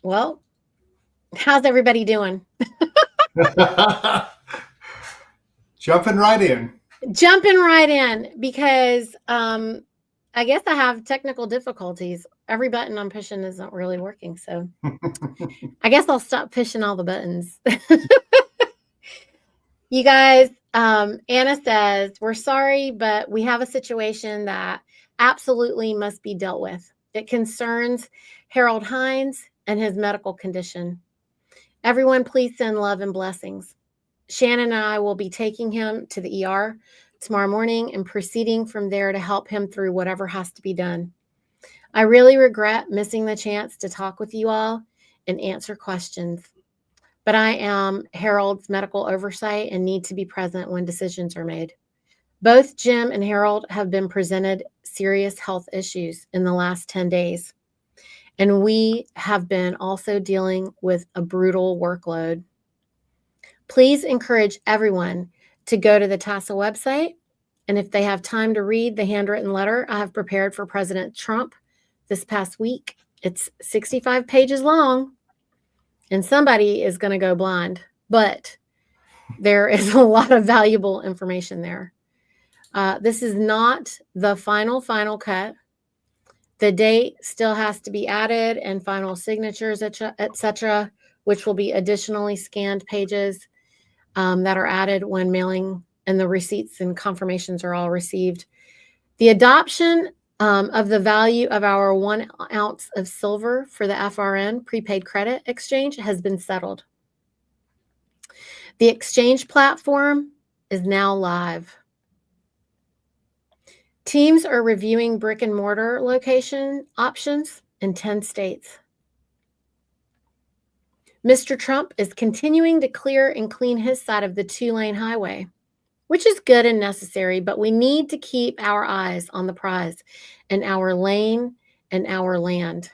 Well, how's everybody doing? Jumping right in. Jumping right in because I guess I have technical difficulties. Every button I'm pushing isn't really working. So I guess I'll stop pushing all the buttons. You guys, Anna says, we're sorry, but we have a situation that absolutely must be dealt with. It concerns Harold Hines and his medical condition. Everyone, please send love and blessings. Shannon and I will be taking him to the ER tomorrow morning and proceeding from there to help him through whatever has to be done. I really regret missing the chance to talk with you all and answer questions, but I am Harold's medical oversight and need to be present when decisions are made. Both Jim and Harold have been presented serious health issues in the last 10 days, and we have been also dealing with a brutal workload. Please encourage everyone to go to the TASA website, and if they have time to read the handwritten letter I have prepared for President Trump this past week. It's 65 pages long, and somebody is going to go blind, but there is a lot of valuable information there. This is not the final cut. The date still has to be added and final signatures, etc., which will be additionally scanned pages that are added when mailing, and the receipts and confirmations are all received. The adoption of the value of our 1 ounce of silver for the FRN prepaid credit exchange has been settled. The exchange platform is now live. Teams are reviewing brick and mortar location options in 10 states. Mr. Trump is continuing to clear and clean his side of the 2-lane highway, which is good and necessary, but we need to keep our eyes on the prize and our lane and our land.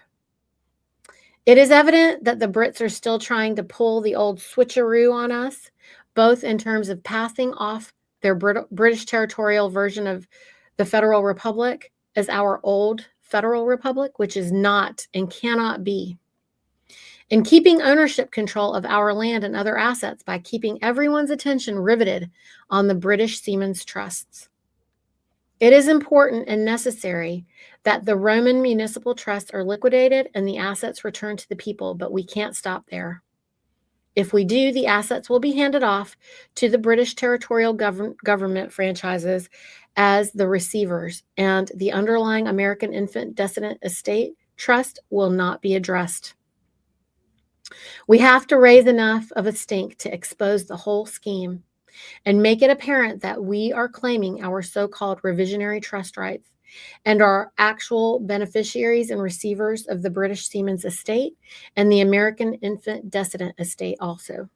It is evident that the Brits are still trying to pull the old switcheroo on us, both in terms of passing off their British territorial version of the Federal Republic as our old Federal Republic, which is not and cannot be, and keeping ownership control of our land and other assets by keeping everyone's attention riveted on the British Seamen's Trusts. It is important and necessary that the Roman municipal trusts are liquidated and the assets returned to the people, but we can't stop there. If we do, the assets will be handed off to the British territorial government franchises as the receivers, and the underlying American Infant Descendant Estate Trust will not be addressed. We have to raise enough of a stink to expose the whole scheme and make it apparent that we are claiming our so-called revisionary trust rights and are actual beneficiaries and receivers of the British Seamen's Estate and the American Infant Descendant Estate also.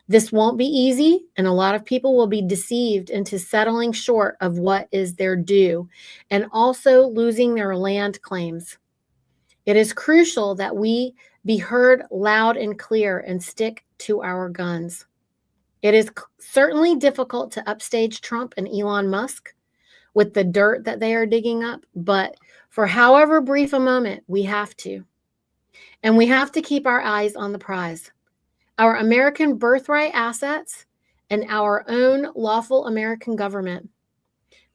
This won't be easy, and a lot of people will be deceived into settling short of what is their due and also losing their land claims. It is crucial that we be heard loud and clear and stick to our guns. It is certainly difficult to upstage Trump and Elon Musk with the dirt that they are digging up, but for however brief a moment, we have to. And we have to keep our eyes on the prize. Our American birthright assets and our own lawful American government.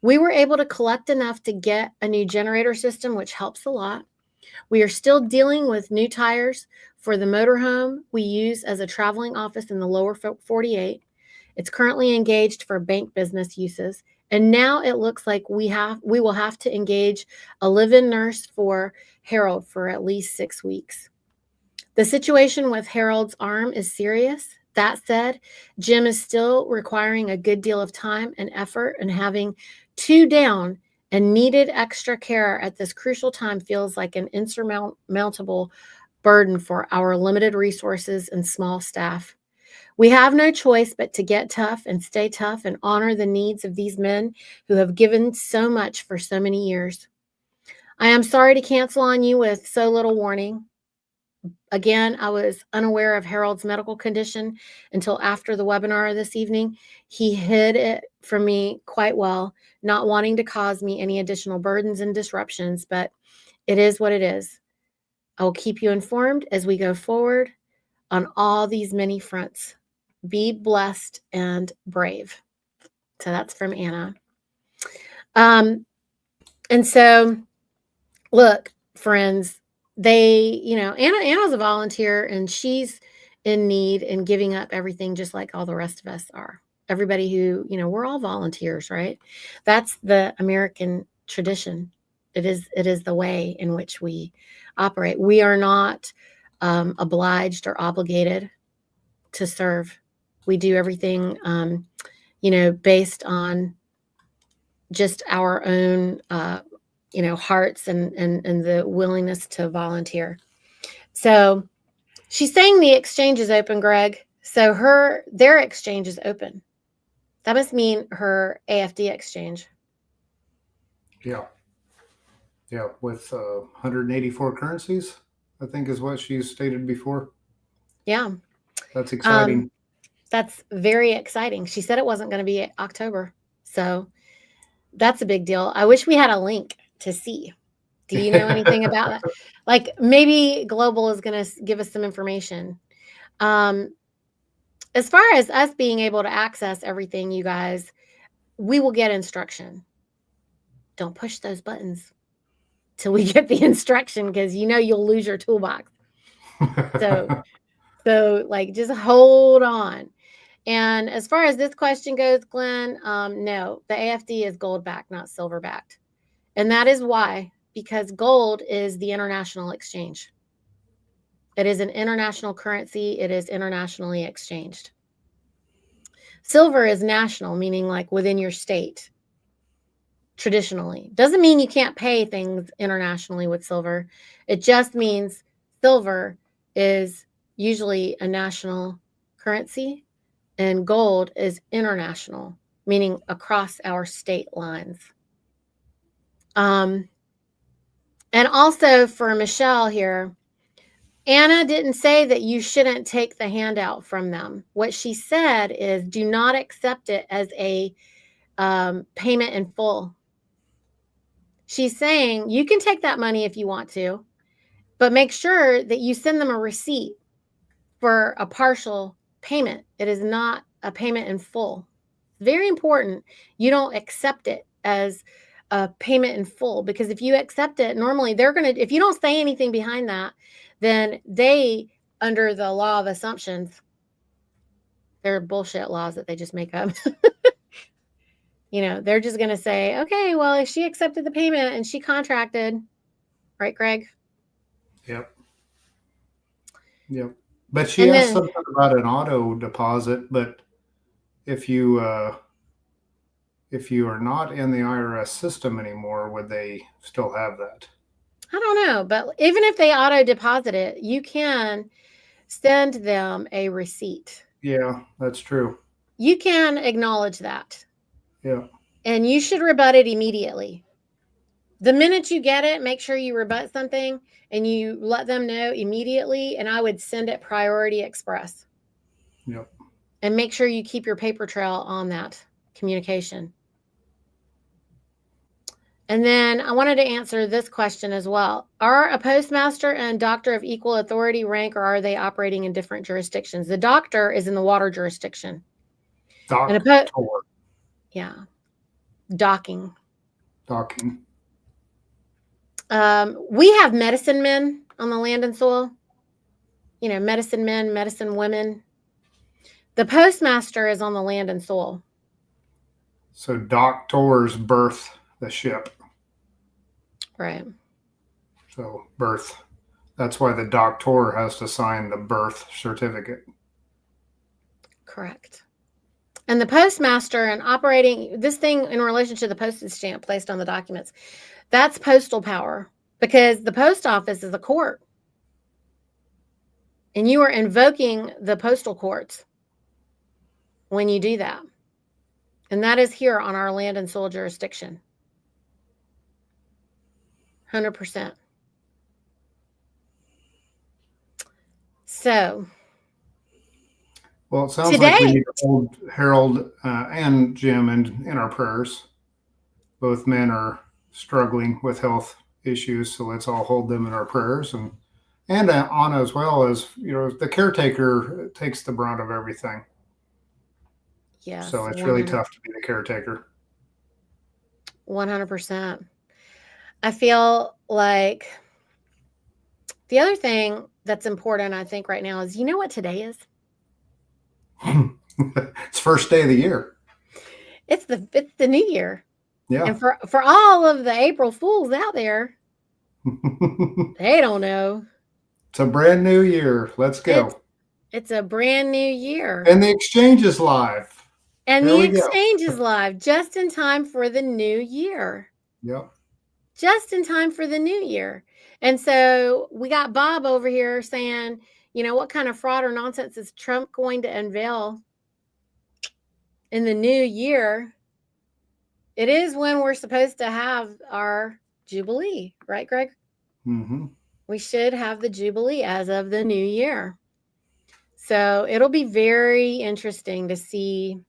We were able to collect enough to get a new generator system, which helps a lot. We are still dealing with new tires for the motorhome we use as a traveling office in the lower 48. It's currently engaged for bank business uses. And now it looks like we will have to engage a live-in nurse for Harold for at least 6 weeks. The situation with Harold's arm is serious. That said, Jim is still requiring a good deal of time and effort, and having 2 down and needed extra care at this crucial time feels like an insurmountable burden for our limited resources and small staff. We have no choice but to get tough and stay tough and honor the needs of these men who have given so much for so many years. I am sorry to cancel on you with so little warning. Again, I was unaware of Harold's medical condition until after the webinar this evening. He hid it from me quite well, not wanting to cause me any additional burdens and disruptions, but it is what it is. I will keep you informed as we go forward on all these many fronts. Be blessed and brave. So that's from Anna. And so, look, friends, Anna's a volunteer and she's in need and giving up everything just like all the rest of us are. Everybody who, we're all volunteers, right? That's the American tradition. It is the way in which we operate. We are not obliged or obligated to serve. We do everything, based on just our own, hearts and the willingness to volunteer. So she's saying the exchange is open, Greg. So their exchange is open. That must mean her AFD exchange. Yeah. Yeah, with 184 currencies, I think is what she stated before. Yeah. That's exciting. That's very exciting. She said it wasn't going to be October. So that's a big deal. I wish we had a link to see. Do you know anything about that? Like maybe Global is going to give us some information. As far as us being able to access everything, you guys, we will get instruction. Don't push those buttons till we get the instruction because you'll lose your toolbox. So like just hold on. And as far as this question goes, Glenn, no, the AFD is gold backed, not silver backed. And that is why, because gold is the international exchange. It is an international currency. It is internationally exchanged. Silver is national, meaning like within your state. Traditionally, doesn't mean you can't pay things internationally with silver. It just means silver is usually a national currency and gold is international, meaning across our state lines. And also for Michelle here, Anna didn't say that you shouldn't take the handout from them. What she said is do not accept it as a payment in full. She's saying you can take that money if you want to, but make sure that you send them a receipt for a partial payment. It is not a payment in full. Very important. You don't accept it as a payment in full because if you accept it, normally if you don't say anything behind that, then they, under the law of assumptions, they're bullshit laws that they just make up. They're just going to say, okay, well, if she accepted the payment and she contracted, right, Greg? Yep. But she asked something about an auto deposit, but if you are not in the IRS system anymore, would they still have that? I don't know, but even if they auto deposit it, you can send them a receipt. Yeah, that's true. You can acknowledge that. Yeah. And you should rebut it immediately. The minute you get it, make sure you rebut something and you let them know immediately. And I would send it priority express. Yep. And make sure you keep your paper trail on that communication. And then I wanted to answer this question as well. Are a postmaster and doctor of equal authority rank, or are they operating in different jurisdictions? The doctor is in the water jurisdiction. Doctor. Yeah. Docking. We have medicine men on the land and soil. Medicine men, medicine women. The postmaster is on the land and soil. So doctors birth the ship. Right. So birth. That's why the doctor has to sign the birth certificate. Correct. And the postmaster and operating this thing in relation to the postage stamp placed on the documents, that's postal power because the post office is a court. And you are invoking the postal courts when you do that. And that is here on our land and soil jurisdiction. 100%. So. Well, it sounds like we need to hold Harold and Jim in our prayers. Both men are struggling with health issues, so let's all hold them in our prayers and and Anna as well, as the caretaker takes the brunt of everything. So Yes, it's really 100, tough to be the caretaker. 100%. I feel like the other thing that's important, I think, right now is, you know what today is? It's first day of the year. It's the new year. Yeah. And for all of the April Fools out there, It's they don't know. a brand new year. Let's It's go. it's a brand new year. And the exchange is live. And There the we go. exchange is live just in time for the new year. Yep. Just in time for the new year. And so we got Bob over here saying, what kind of fraud or nonsense is Trump going to unveil in the new year? It is when we're supposed to have our Jubilee, right, Greg? Mm-hmm. We should have the Jubilee as of the new year. So it'll be very interesting to see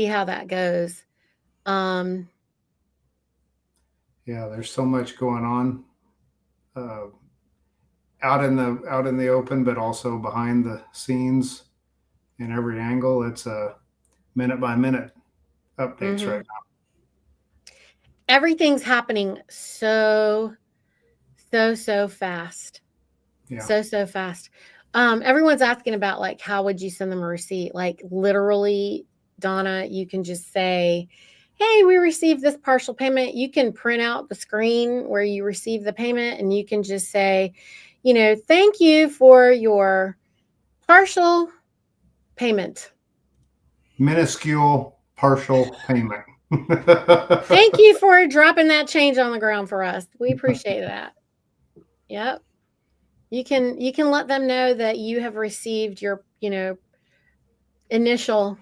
how that goes. Yeah, there's so much going on uh, out in the open, but also behind the scenes in every angle. It's a minute by minute updates Mm-hmm. right Everything's happening so fast. now. So fast. Everyone's asking about, like, how would you send them a receipt? Like, literally, Donna, you can just say, hey, we received this partial payment. You can print out the screen where you receive the payment, and you can just say, thank you for your partial payment. Minuscule partial payment. Thank you for dropping that change on the ground for us. We appreciate that. Yep. You can let them know that you have received your, initial.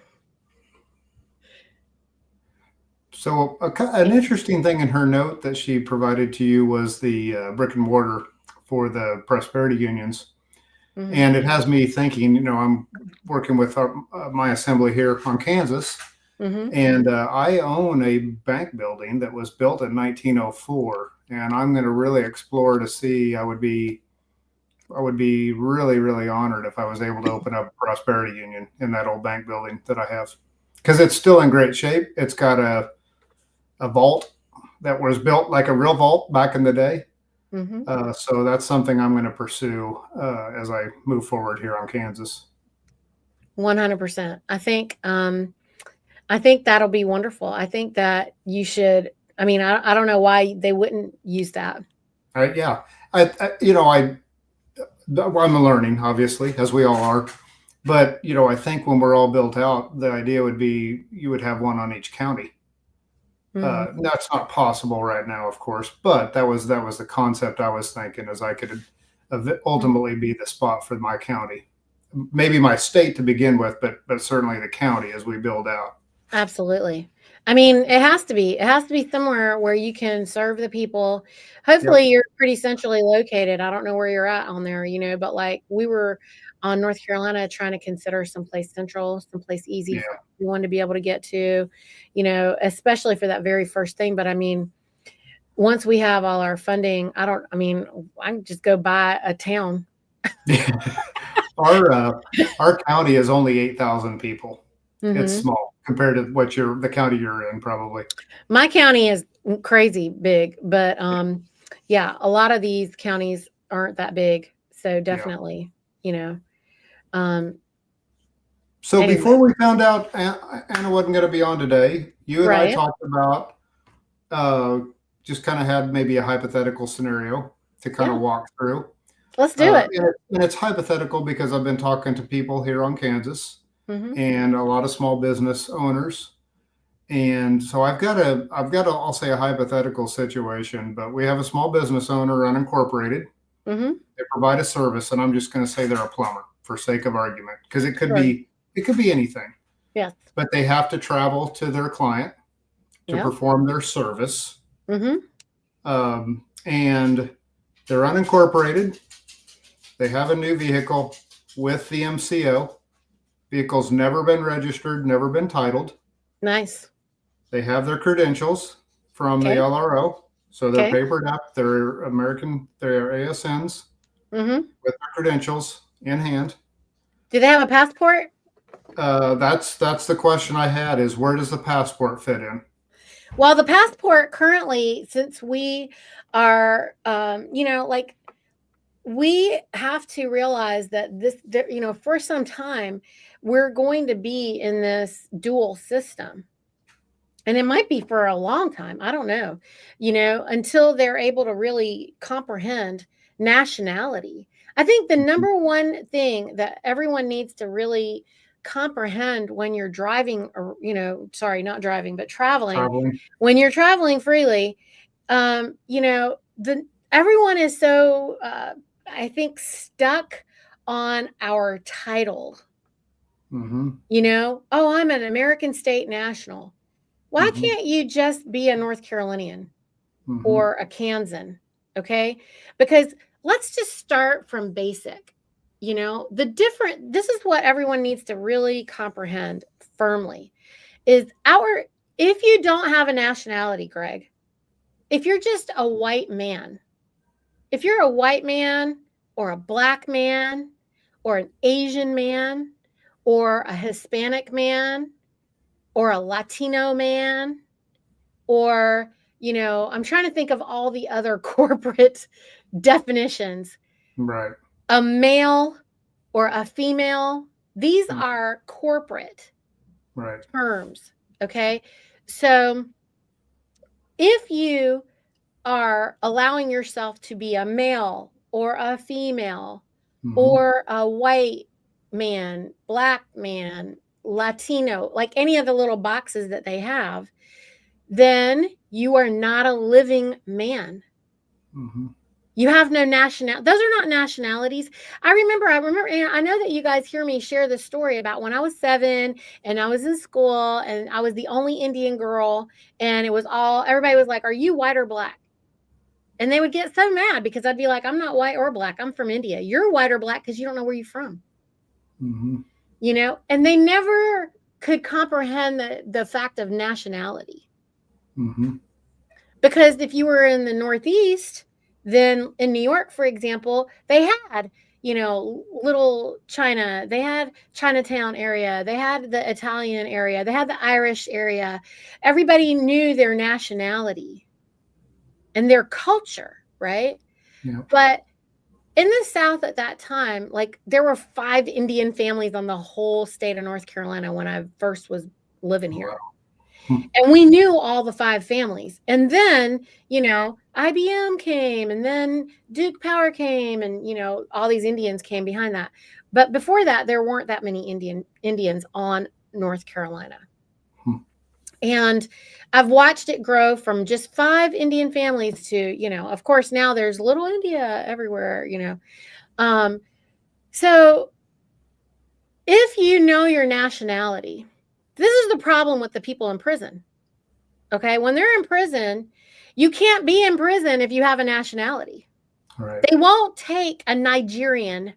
So an interesting thing in her note that she provided to you was the brick and mortar for the prosperity unions. Mm-hmm. And it has me thinking, I'm working with my assembly here on Kansas, Mm-hmm. and I own a bank building that was built in 1904, and I'm going to really explore to see. I would be really, really honored if I was able to open up a prosperity union in that old bank building that I have, because it's still in great shape. It's got a vault that was built like a real vault back in the day. Mm-hmm. So that's something I'm going to pursue as I move forward here on Kansas. 100%. I think that'll be wonderful. I think that you should. I mean, I don't know why they wouldn't use that. Yeah, I'm learning, obviously, as we all are. But I think when we're all built out, the idea would be you would have one on each county. Mm-hmm. That's not possible right now, of course, but that was the concept I was thinking, as I could ultimately be the spot for my county, maybe my state to begin with, but certainly the county as we build out. Absolutely. I mean, it has to be. It has to be somewhere where you can serve the people. Yep. Hopefully, you're pretty centrally located. I don't know where you're at on there, but like we were on North Carolina trying to consider someplace central, someplace easy Yeah. for everyone to be able to get to, especially for that very first thing. But I mean, once we have all our funding, I can just go buy a town. Our county is only 8,000 people. It's Mm-hmm. small compared to the county you're in, probably. My county is crazy big, but yeah, a lot of these counties aren't that big. So definitely, you know. Um So anyway, before we found out Anna wasn't going to be on today, you and I right. talked about uh, just kind of had maybe a hypothetical scenario to kind Yeah. of walk through. Let's do it. And it's hypothetical because I've been talking to people here on Kansas Mm-hmm. and a lot of small business owners. And so I'll say a hypothetical situation, but we have a small business owner unincorporated. Mm-hmm. They provide a service, and I'm just going to say they're a plumber for sake of argument, because Sure. it could be anything, Yes. but they have to travel to their client to Yep. perform their service. Mm-hmm. And they're unincorporated. They have a new vehicle with the MCO. Vehicle's never been registered, never been titled. Nice. They have their credentials from the Okay. LRO. So they're Okay. papered up. They're American. They're ASNs Mm-hmm. with their credentials in hand. Do they have a passport? That's the question I had: is where does the passport fit in? Well, the passport currently, since we are, like we have to realize that for some time, we're going to be in this dual system. And it might be for a long time. I don't know, until they're able to really comprehend nationality. I think the number one thing that everyone needs to really comprehend when you're driving, or, sorry, not driving, but traveling, Traveling. when you're traveling freely, the everyone is so, I think, stuck on our title. Mm-hmm. Oh, I'm an American state national. Why Mm-hmm. can't you just be a North Carolinian Mm-hmm. or a Kansan? Okay. Because let's just start from basic. This is what everyone needs to really comprehend firmly is if you don't have a nationality, Greg, if you're just a white man, if you're a white man or a black man or an Asian man or a Hispanic man or a Latino man, or, I'm trying to think of all the other corporate definitions, Right. a male or a female, these are corporate Right. terms. Okay. So if you are allowing yourself to be a male or a female Mm-hmm. or a white man, black man, Latino, like any of the little boxes that they have, then you are not a living man. Mm-hmm. You have no national. Those are not nationalities. I remember, and I know that you guys hear me share this story about when I was 7 and I was in school and I was the only Indian girl, and everybody was like, "Are you white or black?" And they would get so mad because I'd be like, "I'm not white or black. I'm from India. You're white or black because you don't know where you're from." Mm-hmm. And they never could comprehend the fact of nationality. Mm-hmm. Because if you were in the Northeast, then in New York, for example, they had, little China, they had Chinatown area, they had the Italian area, they had the Irish area. Everybody knew their nationality and their culture, right? Yeah. But in the South at that time, like there were 5 Indian families on the whole state of North Carolina when I first was living here. Wow. And we knew all the 5 families. And then, IBM came, and then Duke Power came, and, all these Indians came behind that. But before that, there weren't that many Indians on North Carolina. Hmm. And I've watched it grow from just 5 Indian families to, of course, now there's little India everywhere. So if you know your nationality, this is the problem with the people in prison. Okay. When they're in prison, you can't be in prison if you have a nationality. Right. They won't take a Nigerian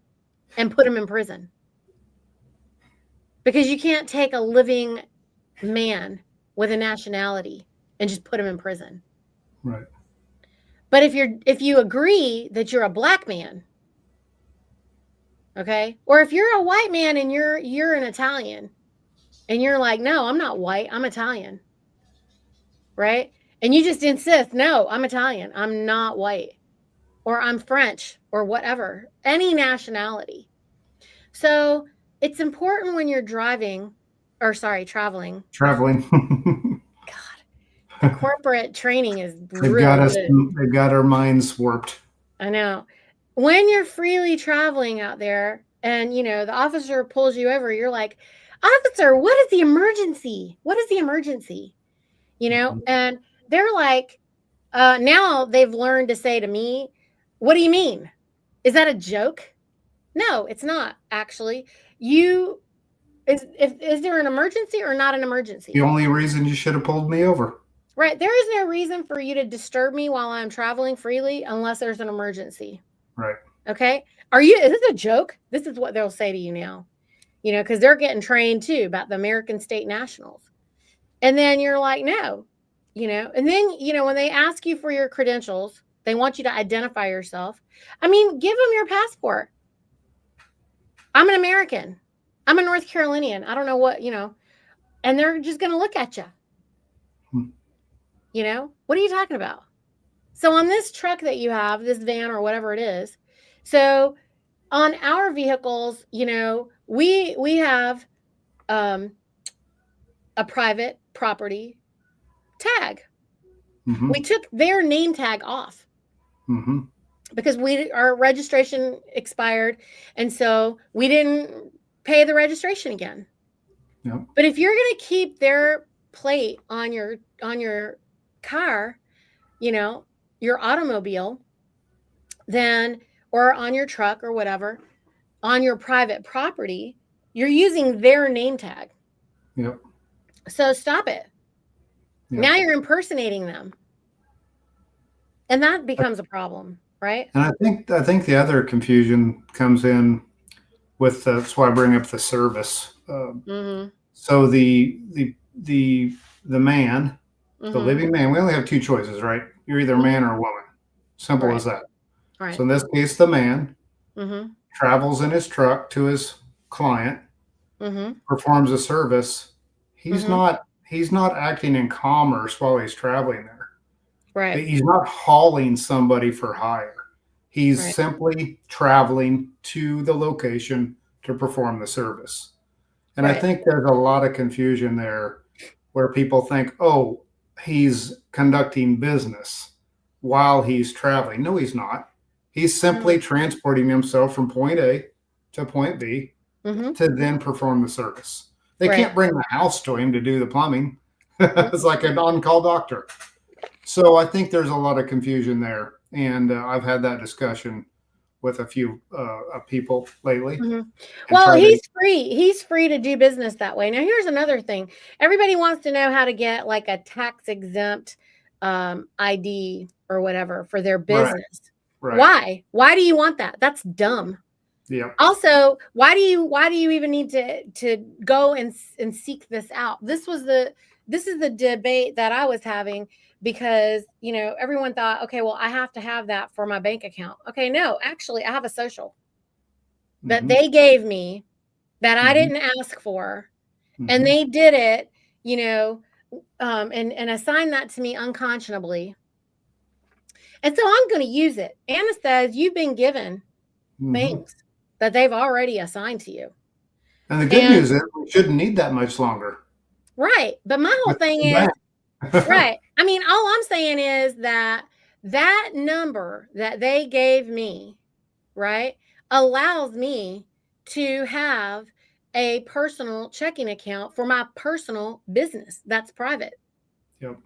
and put him in prison because you can't take a living man with a nationality and just put him in prison. Right. But if you agree that you're a black man, okay, or if you're a white man and you're an Italian and you're like, no, I'm not white, I'm Italian, right? And you just insist, no, I'm Italian, I'm not white, or I'm French, or whatever, any nationality. So it's important when you're traveling. Traveling. God, the corporate training is They've got really us. good. They've got our minds warped. I know. When you're freely traveling out there and, the officer pulls you over, you're like, "Officer, what is the emergency? What is the emergency?" Mm-hmm. And they're like, now they've learned to say to me, "What do you mean? Is that a joke?" No, it's not actually. You is there an emergency or not an The emergency? only reason you should have pulled me over. Right. There is no reason for you to disturb me while I'm traveling freely unless there's an emergency. Right. Okay. Is this a joke? This is what they'll say to you now, because they're getting trained too about the American state nationals. And then you're like, no. And then, when they ask you for your credentials, they want you to identify yourself. I mean, give them your passport. I'm an American. I'm a North Carolinian. I don't know what, and they're just going to look at you. What are you talking about? So on this truck that you have, this van or whatever it is, so on our vehicles, we have a private property tag. Mm-hmm. We took their name tag off. Mm-hmm. Because our registration expired, and so we didn't pay the registration again. Yep. But if you're going to keep their plate on your car, your automobile, then, or on your truck or whatever, on your private property, you're using their name tag. Yep. So stop it. Yep. Now you're impersonating them, and that becomes a problem. Right. And I think the other confusion comes in with that's why I bring up the service. Mm-hmm. So the man, mm-hmm. the living man, we only have two choices, right? You're either a man or a woman. Simple as that. Right. So in this case, the man mm-hmm. travels in his truck to his client, mm-hmm. performs a service. He's mm-hmm. not acting in commerce while he's traveling there. Right. He's not hauling somebody for hire. He's simply traveling to the location to perform the service. And I think there's a lot of confusion there where people think, oh, he's conducting business while he's traveling. No, he's not. He's simply transporting himself from point A to point B to then perform the service. They can't bring the house to him to do the plumbing. It's like an on-call doctor. So I think there's a lot of confusion there, and I've had that discussion with a few people lately. Mm-hmm. Well, he's free. He's free to do business that way. Now, here's another thing. Everybody wants to know how to get like a tax exempt ID or whatever for their business. Right. Why? Why do you want that? That's dumb. Yeah. Also, why do you even need to go and seek this out? This is the debate that I was having. Because, everyone thought, okay, well, I have to have that for my bank account. Okay, no, actually, I have a social that they gave me that I didn't ask for. And they did it, and assigned that to me unconscionably. And so I'm going to use it. Anna says you've been given things that they've already assigned to you. And the good news is we shouldn't need that much longer. Right. But my whole thing is, right. I mean, all I'm saying is that number that they gave me, right, allows me to have a personal checking account for my personal business that's private. Yep.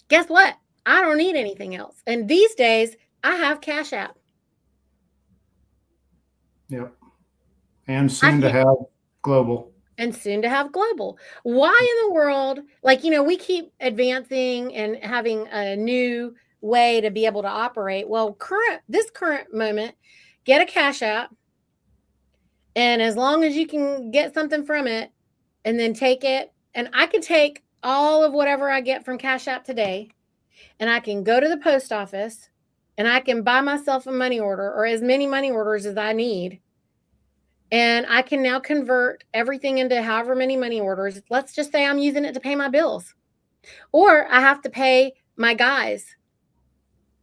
Guess what? I don't need anything else. And these days, I have Cash App. Yep. And soon to have global. And soon to have global. Why in the world, we keep advancing and having a new way to be able to operate. Well, this current moment, get a Cash App. And as long as you can get something from it and then take it, and I can take all of whatever I get from Cash App today, and I can go to the post office and I can buy myself a money order or as many money orders as I need. And I can now convert everything into however many money orders. Let's just say I'm using it to pay my bills. Or I have to pay my guys.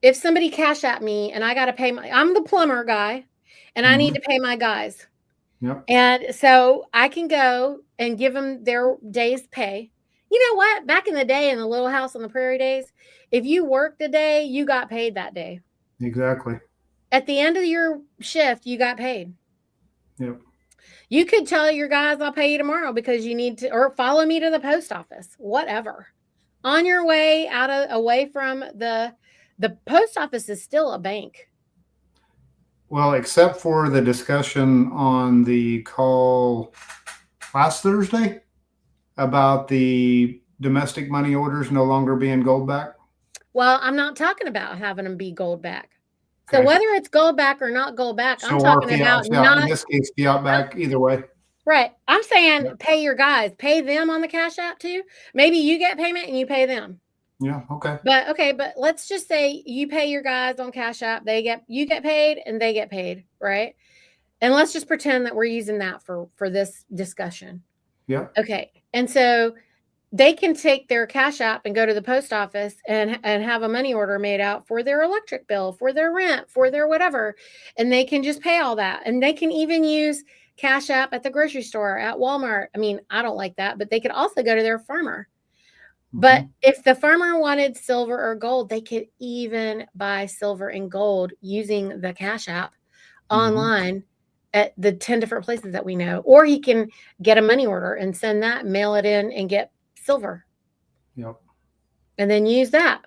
If somebody Cash at me and I got to pay I'm the plumber guy and I need to pay my guys. Yep. And so I can go and give them their day's pay. You know what? Back in the day, in the Little House on the Prairie days, if you worked a day, you got paid that day. Exactly. At the end of your shift, you got paid. Yep. You could tell your guys, I'll pay you tomorrow because you need to, or follow me to the post office, whatever. On your way away from the post office is still a bank. Well, except for the discussion on the call last Thursday about the domestic money orders no longer being gold back. Well, I'm not talking about having them be gold back. So whether it's gold back or not gold back, I'm talking about not in this case, fiat back either way. Right. I'm saying pay your guys, pay them on the Cash App too. Maybe you get payment and you pay them. Yeah. Okay. But let's just say you pay your guys on Cash App, you get paid and they get paid, right? And let's just pretend that we're using that for this discussion. Yeah. Okay. And so they can take their Cash App and go to the post office and have a money order made out for their electric bill, for their rent, for their whatever, and they can just pay all that. And they can even use Cash App at the grocery store, at Walmart. I mean, I don't like that, but they could also go to their farmer. But Mm-hmm. if the farmer wanted silver or gold, they could even buy silver and gold using the Cash App Mm-hmm. online at the 10 different places that we know. Or he can get a money order and send that, mail it in, and get silver Yep. and then use that.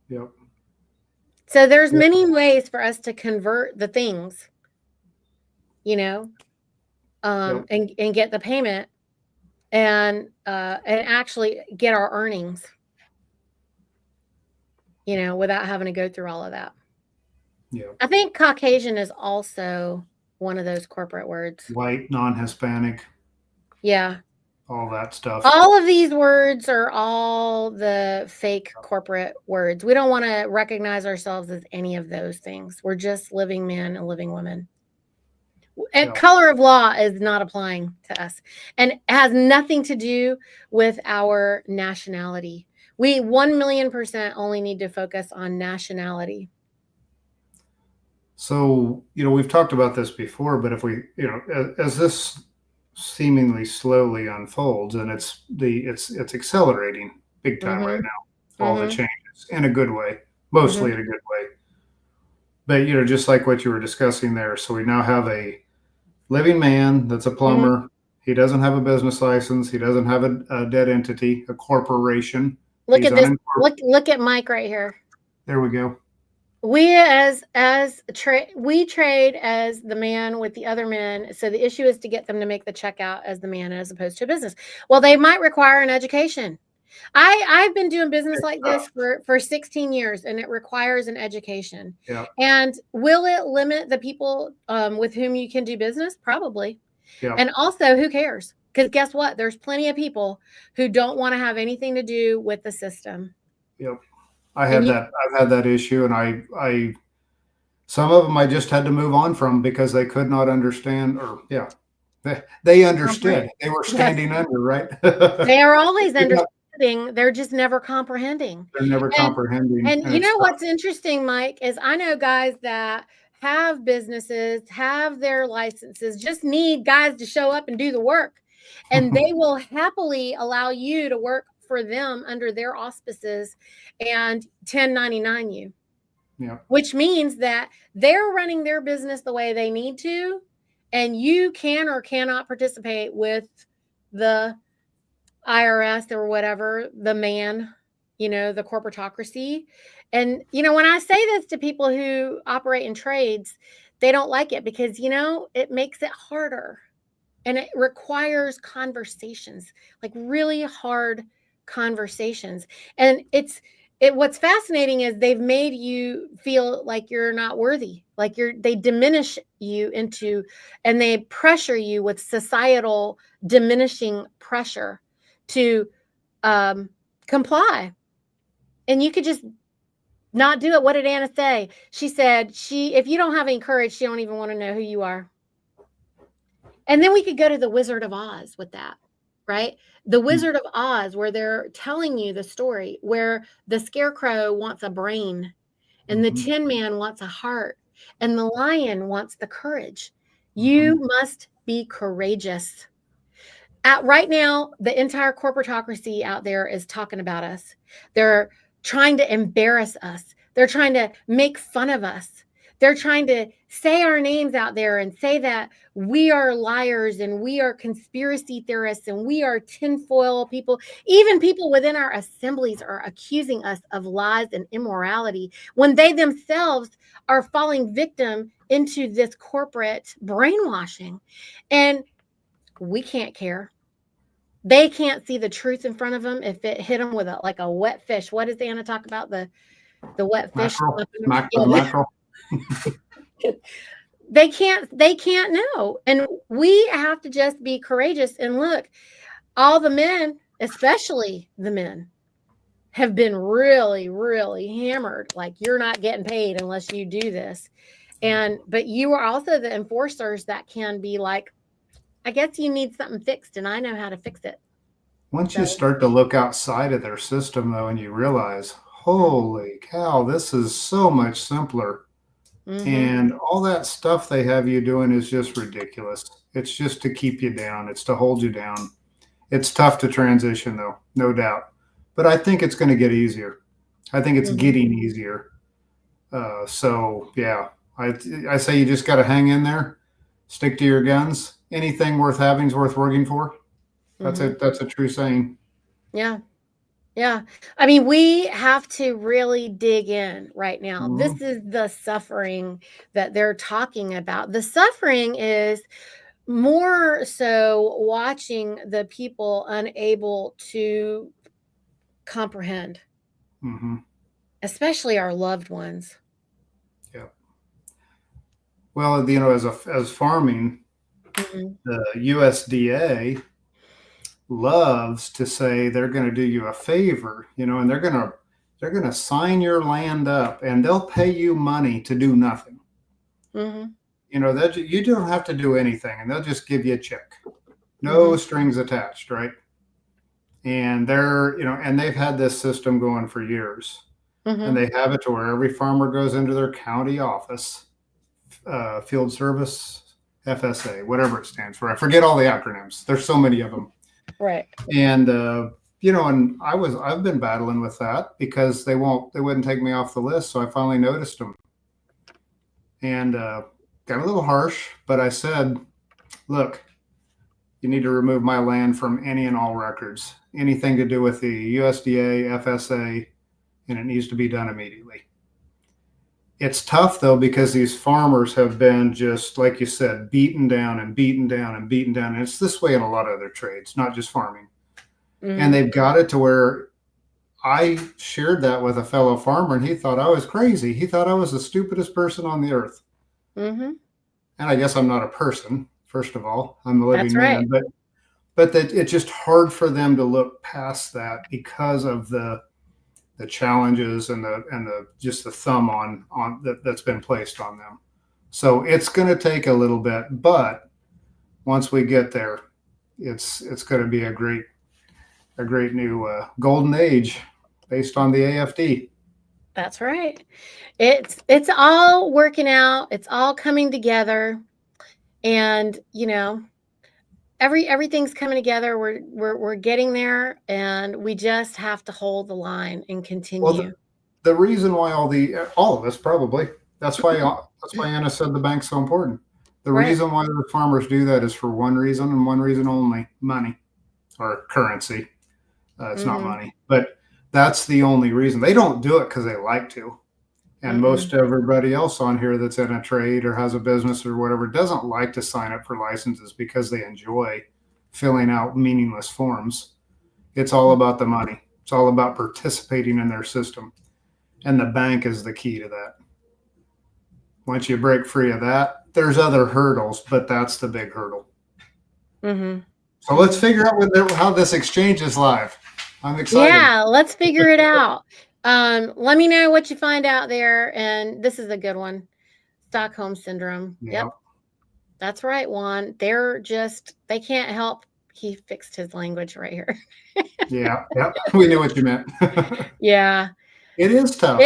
Yep. So there's Yep. many ways for us to convert the things, you know, Yep. and get the payment and actually get our earnings, without having to go through all of that. Yep. I think Caucasian is also one of those corporate words. White, non-Hispanic, Yeah. all that stuff. All of these words are all the fake corporate words. We don't want to recognize ourselves as any of those things. We're just living men and living women. And Yep. color of law is not applying to us and has nothing to do with our nationality. We 1,000,000% only need to focus on nationality. So, we've talked about this before, but if we, as this seemingly slowly unfolds, and it's accelerating big time right Mm-hmm. now, all the Mm-hmm. changes in a good way, mostly Mm-hmm. in a good way. But, just like what you were discussing there, so we now have a living man that's a Mm-hmm. plumber. He doesn't have a business license. He doesn't have a dead entity, a corporation. Look He's at this. unincorporated. Look at Mike right here. There we go. We we trade as the man with the other men. So the issue is to get them to make the checkout as the man as opposed to a business. Well, they might require an education. I've been doing business like this for 16 years, and it requires an education. Yeah. And will it limit the people with whom you can do business? Probably. Yeah. And also, who cares? Because guess what? There's plenty of people who don't want to have anything to do with the system. Yep. And you, I've had that issue, and I some of them I just had to move on from because they could not understand, or yeah, they understood. They were yes, standing under, right? they are always They're not- understanding. They're just never comprehending. they're never And comprehending, and and you it's know tough. what's interesting, Mike, is I know guys that have businesses, have their licenses, just need guys to show up and do the work. And they will happily allow you to work for them under their auspices and 1099 you. Yeah. Which means that they're running their business the way they need to, and you can or cannot participate with the IRS or whatever, the man, the corporatocracy. And, when I say this to people who operate in trades, they don't like it because, it makes it harder and it requires conversations, like really hard conversations. And what's fascinating is they've made you feel like you're not worthy, like they diminish you and they pressure you with societal diminishing pressure to comply. And you could just not do it. What did Anna say? She said if you don't have any courage, she don't even want to know who you are. And then we could go to the Wizard of Oz with that, right? The Wizard of Oz, where they're telling you the story, where the Scarecrow wants a brain, and the Tin Man wants a heart, and the lion wants the courage. You must be courageous. Right now, the entire corporatocracy out there is talking about us. They're trying to embarrass us. They're trying to make fun of us. They're trying to say our names out there and say that we are liars and we are conspiracy theorists and we are tinfoil people. Even people within our assemblies are accusing us of lies and immorality when they themselves are falling victim into this corporate brainwashing. And we can't care. They can't see the truth in front of them if it hit them with like a wet fish. What does Anna talk about? The wet fish. Mackerel. They can't know. And we have to just be courageous and look, all the men, especially the men, have been really, really hammered. Like, you're not getting paid unless you do this. But you are also the enforcers that can be like, I guess you need something fixed and I know how to fix it. Once you So, start to look outside of their system, though, and you realize, mm, holy cow, this is so much simpler. mhm, And all that stuff they have you doing is just ridiculous. It's just to keep you down, it's to hold you down. It's tough to transition, though, no doubt. But I think it's going to get easier. I think it's mhm, getting easier. So, yeah, I say you just got to hang in there, stick to your guns. Anything worth having is worth working for. mhm. That's a true saying. Yeah. Yeah. I mean, we have to really dig in right now. This Mhm. is the suffering that they're talking about. The suffering is more so watching the people unable to comprehend, Mhm. especially our loved ones. Yeah. Well, as farming, Mhm. the USDA loves to say they're going to do you a favor, and they're going to sign your land up and they'll pay you money to do nothing. Mhm. That you don't have to do anything and they'll just give you a check. No Mhm. strings attached, right? And they've had this system going for years. And Mhm. they have it to where every farmer goes into their county office, field service, FSA, whatever it stands for. I forget all the acronyms. There's so many of them. Right. And and I've been battling with that because they wouldn't take me off the list. So I finally noticed them and got a little harsh, but I said, look, you need to remove my land from any and all records, anything to do with the USDA, FSA, and it needs to be done immediately. It's tough though because these farmers have been, just like you said, beaten down and beaten down and beaten down. And it's this way in a lot of other trades, not just farming. And Mhm. they've got it to where I shared that with a fellow farmer and he thought I was crazy. He thought I was the stupidest person on the earth. Mhm. And I guess I'm not a person, first of all. I'm a That's living man, right. but that it's just hard for them to look past that because of the challenges and the just the thumb on that's been placed on them. So it's going to take a little bit, but once we get there, it's going to be a great new golden age based on the AFD. That's right. It's all working out. It's all coming together. And, everything's coming together. We're getting there, and we just have to hold the line and Well, continue. the reason why all of us probably that's why Anna said the bank's so important. The Right. reason why the farmers do that is for one reason and one reason only: money or currency. It's not Mhm. money, but that's the only reason. They don't do it because they like to. And Mm-mm. most everybody else on here that's in a trade or has a business or whatever doesn't like to sign up for licenses because they enjoy filling out meaningless forms. It's all about the money. It's all about participating in their system. And the bank is the key to that. Once you break free of that, there's other hurdles, but that's the big hurdle. Mhm. So let's Mhm. figure out how this exchange is live. I'm excited. Yeah, let's figure it out. Let me know what you find out there, and this is a good one. Stockholm syndrome. Yeah, Yep, that's right, Juan. They can't help. He fixed his language right here. yeah, yeah. We knew what you meant. Yeah. It is tough.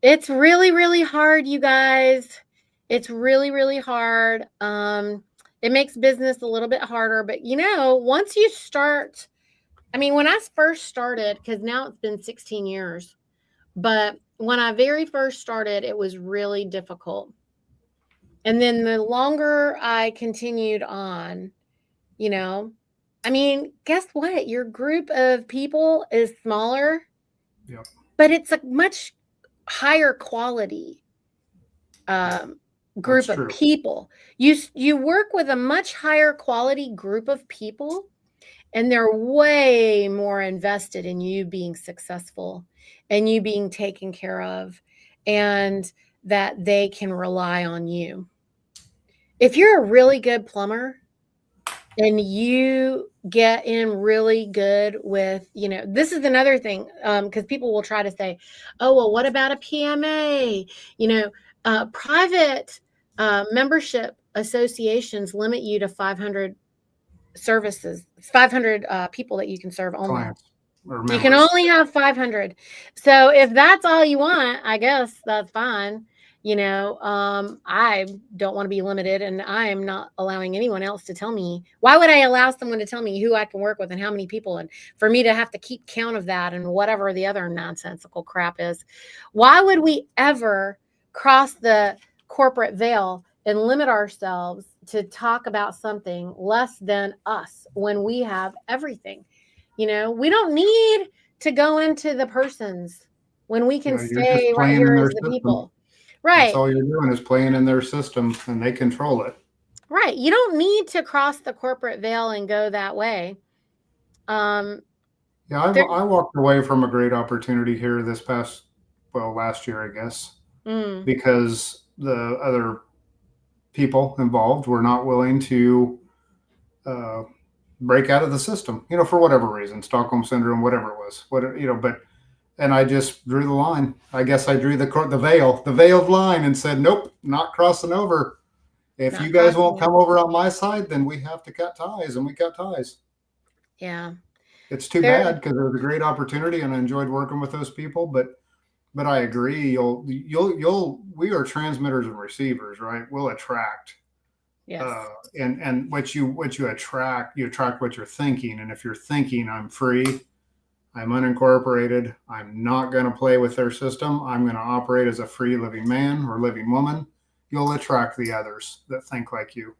It's really, really hard, you guys. It's really, really hard. It makes business a little bit harder, but once you start, I mean, when I first started, because now it's been 16 years, but when I very first started, it was really difficult. And then the longer I continued on, you know, I mean, guess what? Your group of people is smaller, Yep, but it's a much higher quality um, that's group of true. people. You work with a much higher quality group of people, and they're way more invested in you being successful and you being taken care of, and that they can rely on you. If you're a really good plumber, and you get in really good with, this is another thing, because people will try to say, oh, well, what about a PMA? Private membership associations limit you to 500 services, 500 people that you can serve only. Clients or You can members. only have 500. So if that's all you want, I guess that's fine. I don't want to be limited, and I am not allowing anyone else to tell me. Why would I allow someone to tell me who I can work with and how many people, and for me to have to keep count of that and whatever the other nonsensical crap is? Why would we ever cross the corporate veil and limit ourselves to talk about something less than us when we have everything? We don't need to go into the persons when we can You're just stay right playing in here their as the system. people. That's Right. all you're doing is playing in their system, and they control it. Right. You don't need to cross the corporate veil and go that way. Um, Yeah, there. I walked away from a great opportunity here last year, I guess, Mm, because the other people involved were not willing to uh, break out of the system, for whatever reason, Stockholm syndrome, whatever it was, but and I just drew the line. I guess I drew the veiled line, and said, nope, not crossing over. If you not guys crossing won't come over. over on my side, then we have to cut ties, and we cut ties. Yeah. It's too There. bad because it was a great opportunity, and I enjoyed working with those people. But I agree. We are transmitters and receivers, right? We'll attract, Yes. and you attract what you're thinking. And if you're thinking, I'm free, I'm unincorporated, I'm not going to play with their system, I'm going to operate as a free living man or living woman, you'll attract the others that think like you.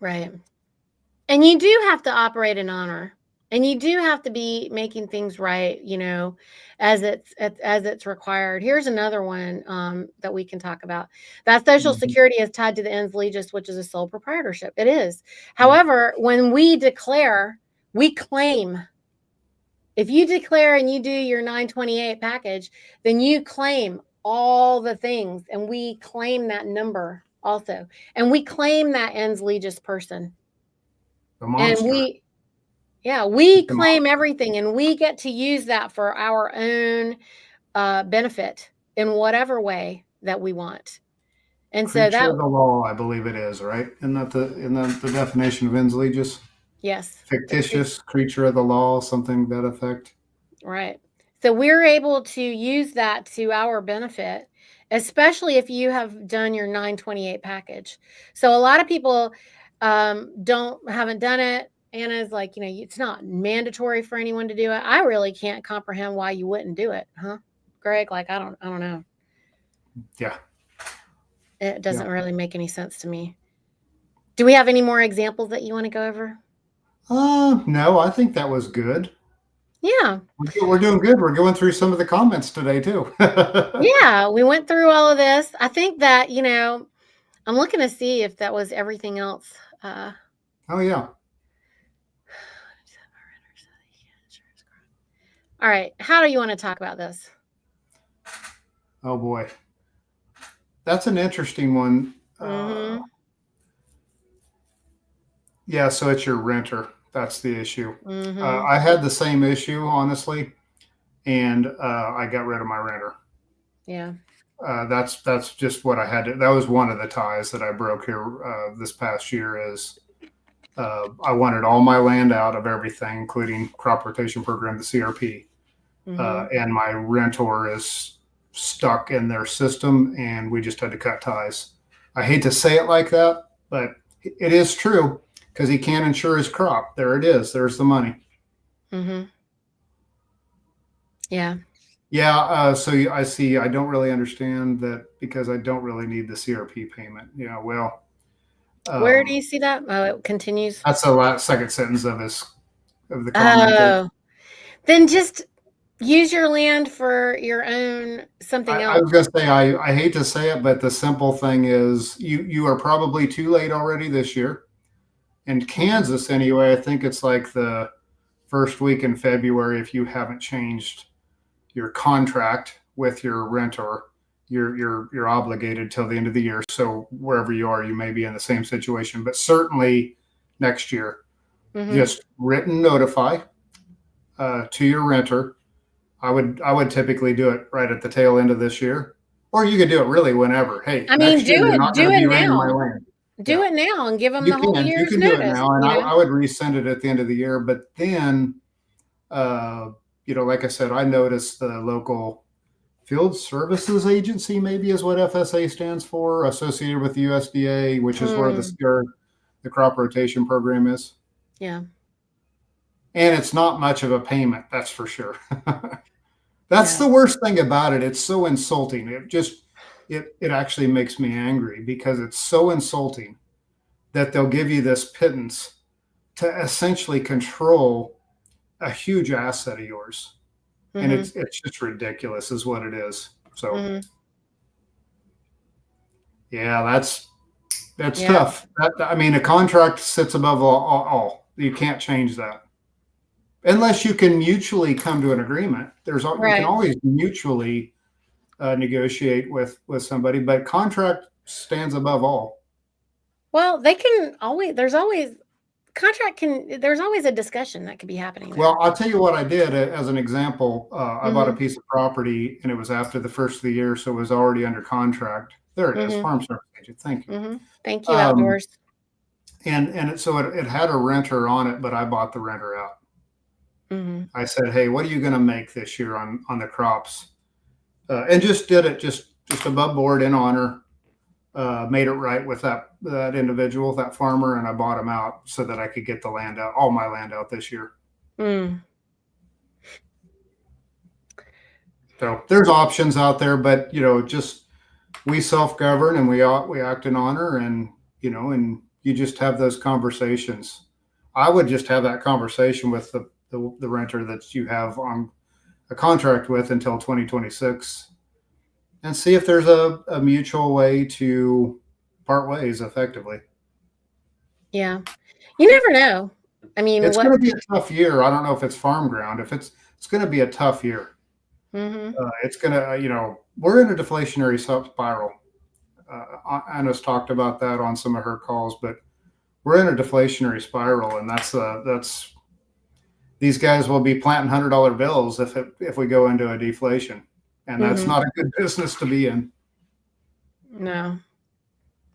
Right. And you do have to operate in honor. And you do have to be making things right, as it's required. Here's another one that we can talk about. That Social Mm-hmm. Security is tied to the ens legis, which is a sole proprietorship. It is. Yep. However, when we declare, we claim. If you declare and you do your 928 package, then you claim all the things, and we claim that number also, and we claim that ens legis person, The and monster. we It's a claim monster. everything, and we get to use that for our own benefit in whatever way that we want. And so Creature that, of the law, I believe it is, right? Isn't that the definition of ens legis? yes, the creature. Fictitious creature of the law, something to that effect. Right. So we're able to use that to our benefit, especially if you have done your 928 package. So a lot of people haven't done it. Anna's like, it's not mandatory for anyone to do it. I really can't comprehend why you wouldn't do it, huh, Greg? Like, I don't know. Yeah, It yeah. doesn't really make any sense to me. Do we have any more examples that you want to go over? No, I think that was good. Yeah. We're doing good. We're going through some of the comments today too. Yeah, we went through all of this. I think that, I'm looking to see if that was everything else. Uh, Oh yeah. all right. How do you want to talk about this? Oh boy, that's an interesting one. Mm-hmm. Yeah, so it's your renter. That's the issue. Mm-hmm. I had the same issue, honestly, and I got rid of my renter. Yeah. That's just what I had to. That was one of the ties that I broke here this past year. Is I wanted all my land out of everything, including crop rotation program, the CRP, Mm-hmm. and my rentor is stuck in their system, and we just had to cut ties. I hate to say it like that, but it is true because he can't insure his crop. There it is. There's the money. Mm-hmm. Yeah. Yeah. So I see. I don't really understand that because I don't really need the CRP payment. Yeah. Well, Where do um, you see that? Oh, it continues. that's the last second sentence of the comment. Oh, then just use your land for your own something I else. was going to say I hate to say it, but the simple thing is you are probably too late already this year. In Mm-hmm. Kansas, anyway, I think it's like the first week in February. If you haven't changed your contract with your renter, you're obligated till the end of the year. So wherever you are, you may be in the same situation. But certainly, next year. Mm-hmm. Just written notify to your renter. I would typically do it right at the tail end of this year, or you could do it really whenever. Hey, I mean, next year you're not going do to it be renting my now. land. Do Yeah, it now and give them you the whole can. You year's can do it notice, now, and you I, know? I would resend it at the end of the year. But then, uh, like I said, I noticed the local Field Services Agency, maybe is what FSA stands for, associated with the USDA, which is where Mm, the crop rotation program is. yeah, And it's not much of a payment, that's for sure. That's yeah. the worst thing about it. It's so insulting. It actually makes me angry because it's so insulting that they'll give you this pittance to essentially control a huge asset of yours. And Mm-hmm. it's just ridiculous is what it is. So Mm-hmm. yeah, that's Yeah, tough. I mean, a contract sits above all. You can't change that unless you can mutually come to an agreement. You can right. always mutually negotiate with somebody, but contract stands above all. Well, they can always, there's always a discussion that could be happening Well, there. I'll tell you what I did as an example. I bought a Mm-hmm. piece of property and it was after the first of the year, so it was already under contract. There it is, Mm-hmm. farm service agent. Thank you. Mm-hmm. Thank you, Um, outdoors. so it had a renter on it, but I bought the renter out. Mm-hmm. I said, "Hey, what are you going to make this year on the crops?" And just did it just above board in honor. Made it right with that individual, that farmer, and I bought him out so that I could get the land out, all my land out this year. Mm. So there's options out there, but just we self govern and we act in honor, and and you just have those conversations. I would just have that conversation with the renter that you have on a contract with until 2026 and see if there's a mutual way to part ways effectively. Yeah. You never know. I mean, It's what? going to be a tough year. I don't know if it's farm ground. If it's going to be a tough year. Mm-hmm. It's going to, we're in a deflationary spiral. Anna's talked about that on some of her calls, but we're in a deflationary spiral, and that's these guys will be planting $100 bills if we go into a deflation, and that's Mm-hmm. not a good business to be in. No.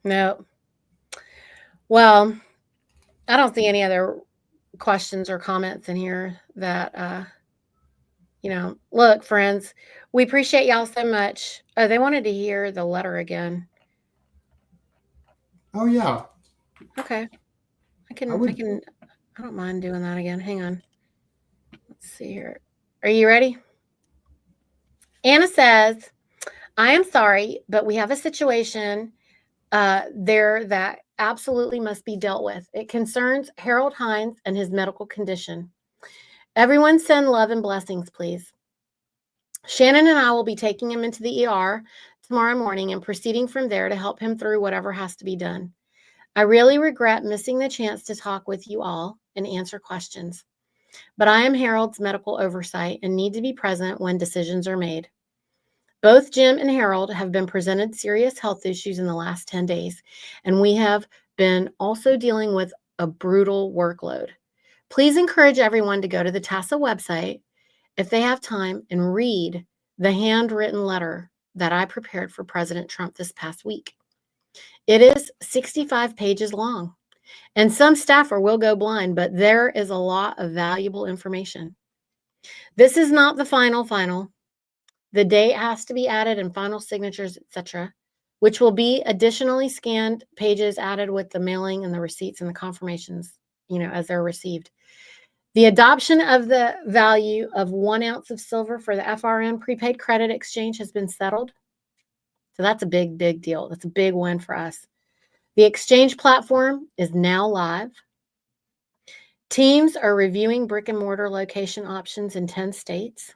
No. Well, I don't see any other questions or comments in here that look, friends, we appreciate y'all so much. Oh, they wanted to hear the letter again. Oh yeah, Okay. I would. I don't mind doing that again. Hang on. Let's see here. Are you ready? Anna says, I am sorry, but we have a situation there that absolutely must be dealt with. It concerns Harold Hines and his medical condition. Everyone send love and blessings, please. Shannon and I will be taking him into the ER tomorrow morning and proceeding from there to help him through whatever has to be done. I really regret missing the chance to talk with you all and answer questions, but I am Harold's medical oversight and need to be present when decisions are made. Both Jim and Harold have been presented serious health issues in the last 10 days, and we have been also dealing with a brutal workload. Please encourage everyone to go to the TASA website if they have time and read the handwritten letter that I prepared for President Trump this past week. It is 65 pages long, and some staffer will go blind, but there is a lot of valuable information. This is not the final. The date has to be added and final signatures, etc., which will be additionally scanned pages added with the mailing and the receipts and the confirmations, as they're received. The adoption of the value of 1 ounce of silver for the FRN prepaid credit exchange has been settled. So that's a big, big deal. That's a big win for us. The exchange platform is now live. Teams are reviewing brick and mortar location options in 10 states.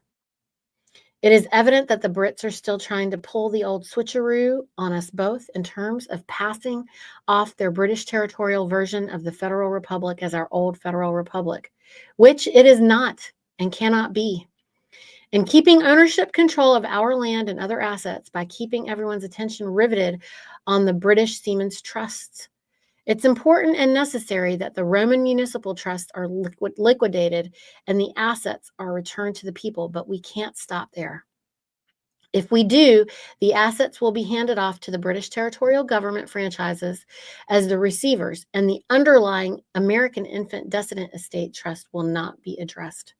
It is evident that the Brits are still trying to pull the old switcheroo on us both in terms of passing off their British territorial version of the Federal Republic as our old Federal Republic, which it is not and cannot be. And keeping ownership control of our land and other assets by keeping everyone's attention riveted on the British Seamen's Trusts It's important and necessary that the Roman municipal trusts are liquidated and the assets are returned to the people, but we can't stop there. If we do, the assets will be handed off to the British territorial government franchises as the receivers, and the underlying American Infant Descendant Estate Trust will not be addressed.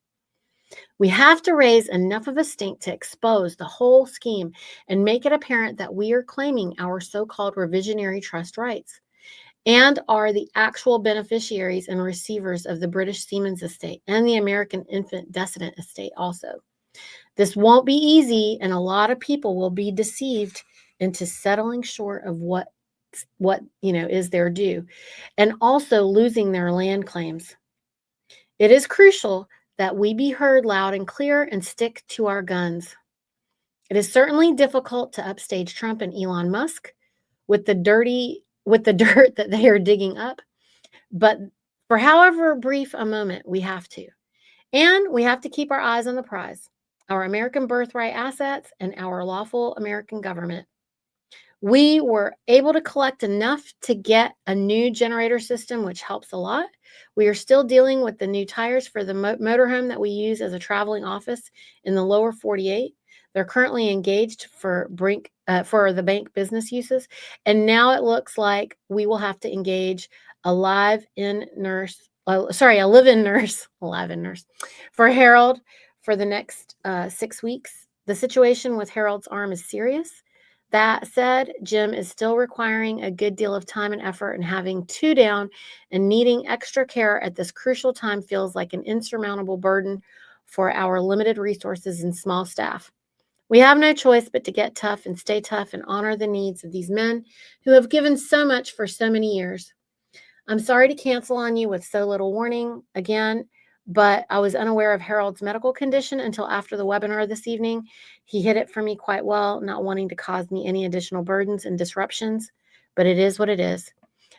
We have to raise enough of a stink to expose the whole scheme and make it apparent that we are claiming our so-called revisionary trust rights and are the actual beneficiaries and receivers of the British Seamen's Estate and the American Infant Descendant Estate also. This won't be easy, and a lot of people will be deceived into settling short of what is their due, and also losing their land claims. It is crucial that we be heard loud and clear and stick to our guns. It is certainly difficult to upstage Trump and Elon Musk with the dirt that they are digging up, but for however brief a moment, we have to. And we have to keep our eyes on the prize, our American birthright assets and our lawful American government. We were able to collect enough to get a new generator system, which helps a lot. We are still dealing with the new tires for the motorhome that we use as a traveling office in the lower 48. They're currently engaged for the bank business uses. And now it looks like we will have to engage a live-in nurse for Harold for the next 6 weeks. The situation with Harold's arm is serious. That said, Jim is still requiring a good deal of time and effort, and having 2 down and needing extra care at this crucial time feels like an insurmountable burden for our limited resources and small staff. We have no choice but to get tough and stay tough and honor the needs of these men who have given so much for so many years. I'm sorry to cancel on you with so little warning again, but I was unaware of Harold's medical condition until after the webinar this evening. He hit it for me quite well, not wanting to cause me any additional burdens and disruptions, but it is what it is.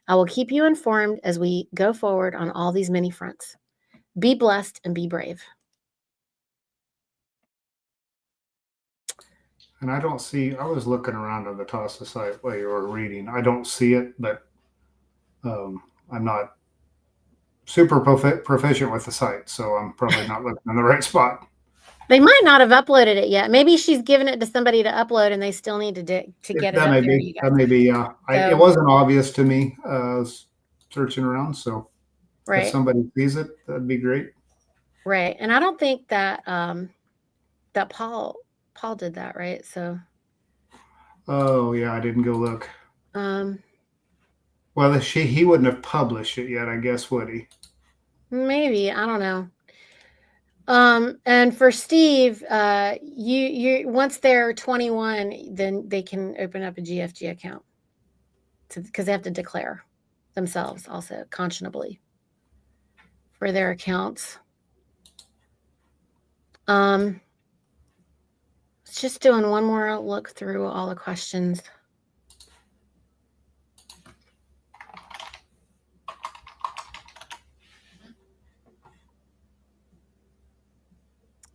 I will keep you informed as we go forward on all these many fronts. Be blessed and be brave. And I was looking around on the TASA site while you were reading. I don't see it, but I'm not super proficient with the site, so I'm probably not looking in the right spot. They might not have uploaded it yet. Maybe she's given it to somebody to upload, and they still need to get it up there. That may be, yeah. It wasn't obvious to me. I was searching around, so if somebody sees it, that'd be great. Right, and I don't think that that Paul did that, right? So. Oh yeah, I didn't go look. Well, he wouldn't have published it yet, I guess, would he? Maybe, I don't know. And for Steve, you once they're 21, then they can open up a GFG account, because they have to declare themselves also conscionably for their accounts. Just doing one more look through all the questions.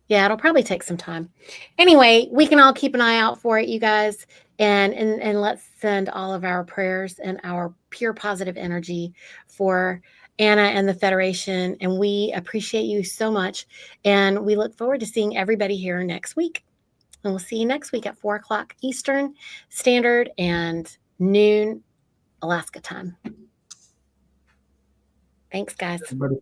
Yeah, it'll probably take some time. Anyway, we can all keep an eye out for it, you guys, and let's send all of our prayers and our pure positive energy for Anna and the Federation. And we appreciate you so much. And we look forward to seeing everybody here next week. And we'll see you next week at 4 o'clock Eastern Standard and noon Alaska time. Thanks, guys. Everybody.